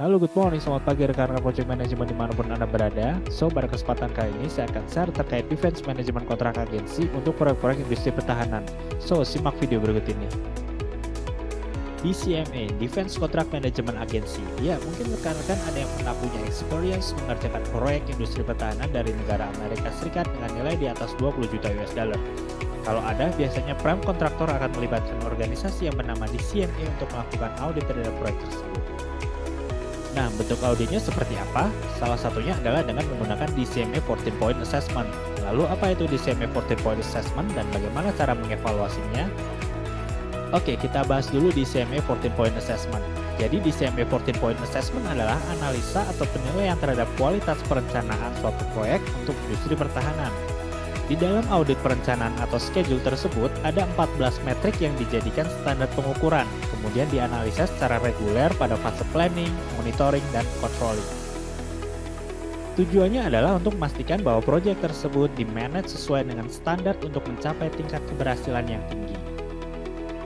Halo, good morning, selamat pagi rekan-rekan project management dimanapun Anda berada. So, pada kesempatan kali ini saya akan share terkait defense management kontrak agensi untuk proyek-proyek industri pertahanan. So, simak video berikut ini. DCMA, Defense Contract Management Agency. Ya, mungkin rekan-rekan ada yang pernah punya experience mengerjakan proyek industri pertahanan dari negara Amerika Serikat dengan nilai di atas 20 juta US dollar. Kalau ada, biasanya prime kontraktor akan melibatkan organisasi yang bernama DCMA untuk melakukan audit terhadap proyek tersebut. Nah, bentuk auditnya seperti apa? Salah satunya adalah dengan menggunakan DCMA 14 Point Assessment. Lalu apa itu DCMA 14 Point Assessment dan bagaimana cara mengevaluasinya? Oke, kita bahas dulu DCMA 14 Point Assessment. Jadi DCMA 14 Point Assessment adalah analisa atau penilaian terhadap kualitas perencanaan suatu proyek untuk industri pertahanan. Di dalam audit perencanaan atau schedule tersebut, ada 14 metrik yang dijadikan standar pengukuran, kemudian dianalisa secara reguler pada fase planning, monitoring, dan controlling. Tujuannya adalah untuk memastikan bahwa proyek tersebut di-manage sesuai dengan standar untuk mencapai tingkat keberhasilan yang tinggi.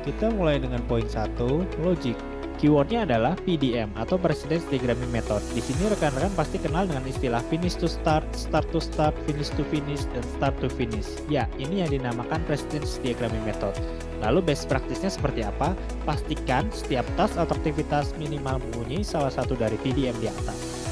Kita mulai dengan poin 1, logic. Keywordnya adalah PDM atau Precedence Diagramming Method. Di sini rekan-rekan pasti kenal dengan istilah finish to start, start to start, finish to finish, dan start to finish. Ya, ini yang dinamakan Precedence Diagramming Method. Lalu best practice-nya seperti apa? Pastikan setiap task atau aktivitas minimal mempunyai salah satu dari PDM di atas.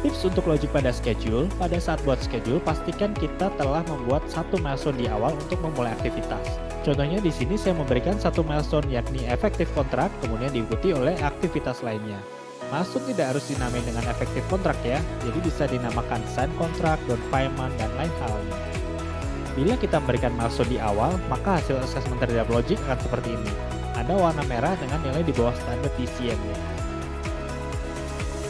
Tips untuk logic pada schedule. Pada saat buat schedule, pastikan kita telah membuat satu milestone di awal untuk memulai aktivitas. Contohnya di sini saya memberikan satu milestone yakni efektif kontrak, kemudian diikuti oleh aktivitas lainnya. Milestone tidak harus dinamai dengan efektif kontrak ya, jadi bisa dinamakan sign kontrak, down payment, dan lain halnya. Bila kita memberikan milestone di awal, maka hasil assessment terhadap logic akan seperti ini. Ada warna merah dengan nilai di bawah standar DCM-nya.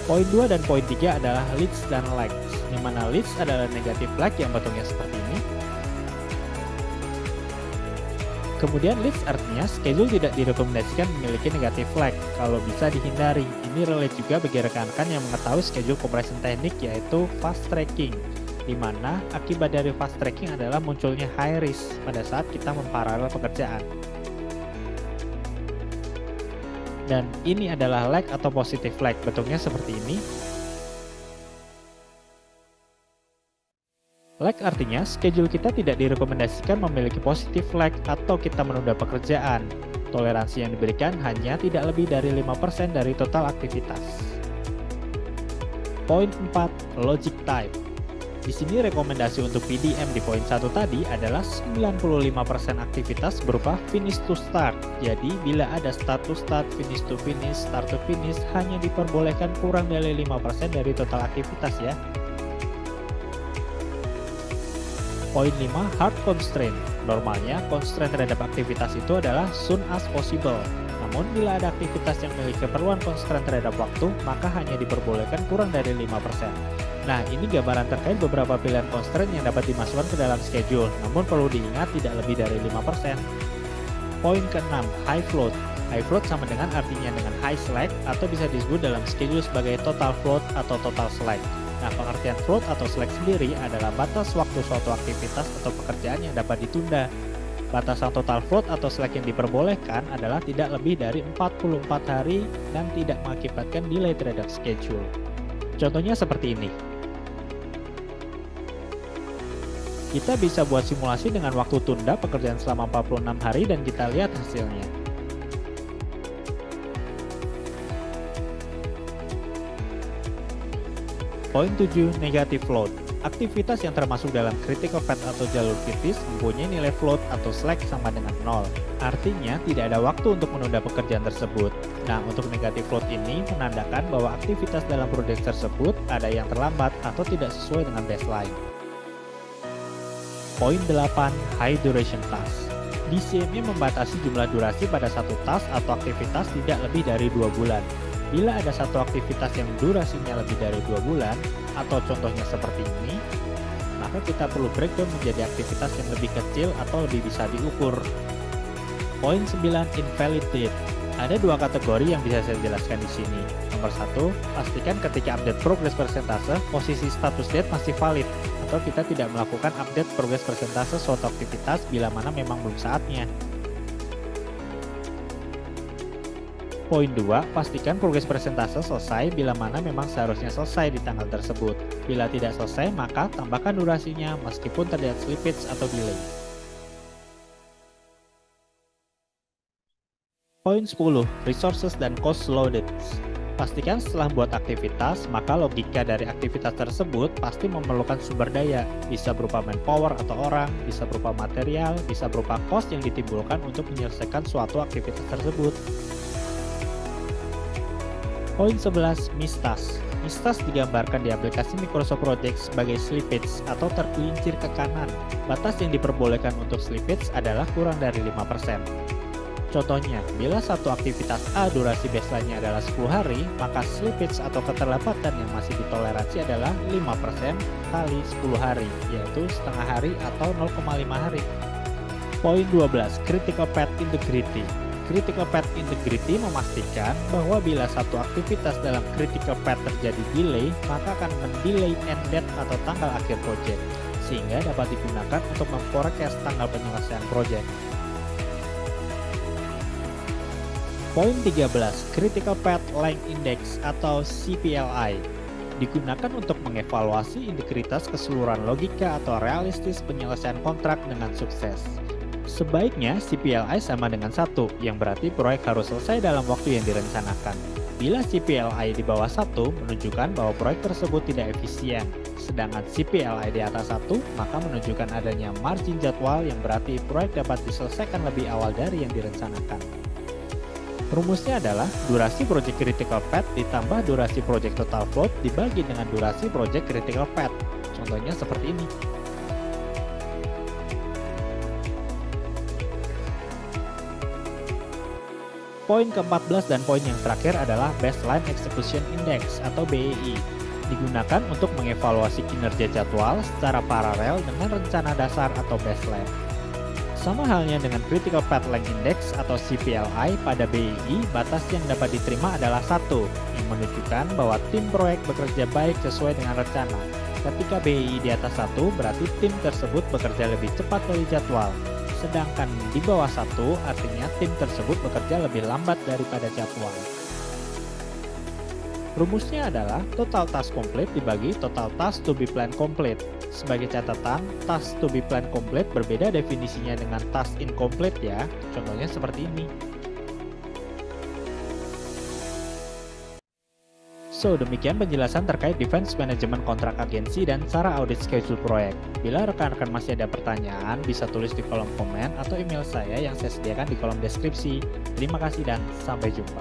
Poin 2 dan poin 3 adalah leads dan lags, di mana leads adalah negative lag yang bentuknya seperti ini. Kemudian leads artinya schedule tidak direkomendasikan memiliki negative lag, kalau bisa dihindari. Ini relate juga bagi rekan-rekan yang mengetahui schedule compression teknik yaitu fast tracking, di mana akibat dari fast tracking adalah munculnya high risk pada saat kita memparalel pekerjaan. Dan ini adalah lag atau positive lag, bentuknya seperti ini. Lag artinya schedule kita tidak direkomendasikan memiliki positive lag atau kita menunda pekerjaan. Toleransi yang diberikan hanya tidak lebih dari 5% dari total aktivitas. Poin 4, logic type. Di sini rekomendasi untuk PDM di poin 1 tadi adalah 95% aktivitas berupa finish to start. Jadi bila ada start to start, finish to finish, start to finish hanya diperbolehkan kurang dari 5% dari total aktivitas ya. Poin 5, hard constraint. Normalnya, constraint terhadap aktivitas itu adalah soon as possible. Namun, bila ada aktivitas yang memiliki keperluan constraint terhadap waktu, maka hanya diperbolehkan kurang dari 5%. Nah, ini gambaran terkait beberapa pilihan constraint yang dapat dimasukkan ke dalam schedule, namun perlu diingat tidak lebih dari 5%. Poin ke-6, high float. High float sama dengan artinya dengan high slack atau bisa disebut dalam schedule sebagai total float atau total slack. Nah, pengertian float atau slack sendiri adalah batas waktu suatu aktivitas atau pekerjaan yang dapat ditunda. Batasan total float atau slack yang diperbolehkan adalah tidak lebih dari 44 hari dan tidak mengakibatkan delay terhadap schedule. Contohnya seperti ini. Kita bisa buat simulasi dengan waktu tunda pekerjaan selama 46 hari dan kita lihat hasilnya. Poin 7, negative float. Aktivitas yang termasuk dalam critical path atau jalur kritis mempunyai nilai float atau slack sama dengan 0. Artinya tidak ada waktu untuk menunda pekerjaan tersebut. Nah, untuk negative float ini menandakan bahwa aktivitas dalam proyek tersebut ada yang terlambat atau tidak sesuai dengan baseline. Poin 8, high duration task. DCMA membatasi jumlah durasi pada satu task atau aktivitas tidak lebih dari 2 bulan. Bila ada satu aktivitas yang durasinya lebih dari 2 bulan, atau contohnya seperti ini, maka kita perlu breakdown menjadi aktivitas yang lebih kecil atau lebih bisa diukur. Poin 9, invalid date. Ada dua kategori yang bisa saya jelaskan di sini. Nomor 1, pastikan ketika update progress persentase, posisi status date masih valid, atau kita tidak melakukan update progress persentase suatu aktivitas bila mana memang belum saatnya. Poin 2, pastikan progres persentase selesai bila mana memang seharusnya selesai di tanggal tersebut. Bila tidak selesai, maka tambahkan durasinya meskipun terlihat slippage atau delay. Poin 10, resources dan cost loaded. Pastikan setelah buat aktivitas, maka logika dari aktivitas tersebut pasti memerlukan sumber daya. Bisa berupa manpower atau orang, bisa berupa material, bisa berupa cost yang ditimbulkan untuk menyelesaikan suatu aktivitas tersebut. Poin 11, mistas. Mistas digambarkan di aplikasi Microsoft Project sebagai slippage atau tergelincir ke kanan. Batas yang diperbolehkan untuk slippage adalah kurang dari 5%. Contohnya, bila satu aktivitas A durasi baseline-nya adalah 10 hari, maka slippage atau keterlambatan yang masih ditoleransi adalah 5% kali 10 hari, yaitu setengah hari atau 0,5 hari. Poin 12, critical path integrity. Critical path integrity memastikan bahwa bila satu aktivitas dalam critical path terjadi delay, maka akan mendelay end date atau tanggal akhir project, sehingga dapat digunakan untuk memforecast tanggal penyelesaian project. Poin 13, Critical Path Length Index atau CPLI, digunakan untuk mengevaluasi integritas keseluruhan logika atau realistis penyelesaian kontrak dengan sukses. Sebaiknya CPLI sama dengan 1, yang berarti proyek harus selesai dalam waktu yang direncanakan. Bila CPLI di bawah 1 menunjukkan bahwa proyek tersebut tidak efisien, sedangkan CPLI di atas 1 maka menunjukkan adanya margin jadwal yang berarti proyek dapat diselesaikan lebih awal dari yang direncanakan. Rumusnya adalah durasi project critical path ditambah durasi project total float dibagi dengan durasi project critical path. Contohnya seperti ini. Poin ke-14 dan poin yang terakhir adalah Baseline Execution Index atau BEI. Digunakan untuk mengevaluasi kinerja jadwal secara paralel dengan rencana dasar atau baseline. Sama halnya dengan Critical Path Length Index atau CPLI, pada BEI, batas yang dapat diterima adalah 1, yang menunjukkan bahwa tim proyek bekerja baik sesuai dengan rencana. Ketika BEI di atas 1, berarti tim tersebut bekerja lebih cepat dari jadwal. Sedangkan di bawah 1, artinya tim tersebut bekerja lebih lambat daripada jadwal. Rumusnya adalah total task complete dibagi total task to be planned complete. Sebagai catatan, task to be planned complete berbeda definisinya dengan task incomplete ya. Contohnya seperti ini. So, demikian penjelasan terkait Defense Management kontrak agensi dan cara audit schedule proyek. Bila rekan-rekan masih ada pertanyaan, bisa tulis di kolom komen atau email saya yang saya sediakan di kolom deskripsi. Terima kasih dan sampai jumpa.